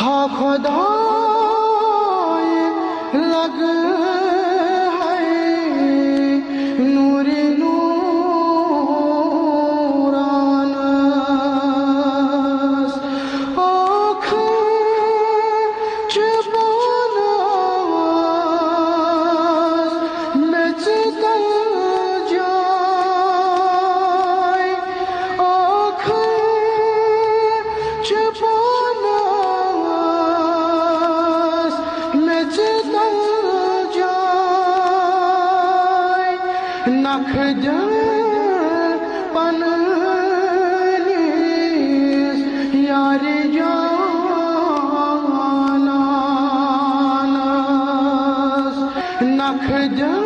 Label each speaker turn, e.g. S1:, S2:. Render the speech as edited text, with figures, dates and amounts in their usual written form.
S1: हा खुदाए लग है नूर नूरानस आँख चुबानस में चितल जाए आँख चुबानस में चितल जाए नख जल पननीस यार जानस नख जल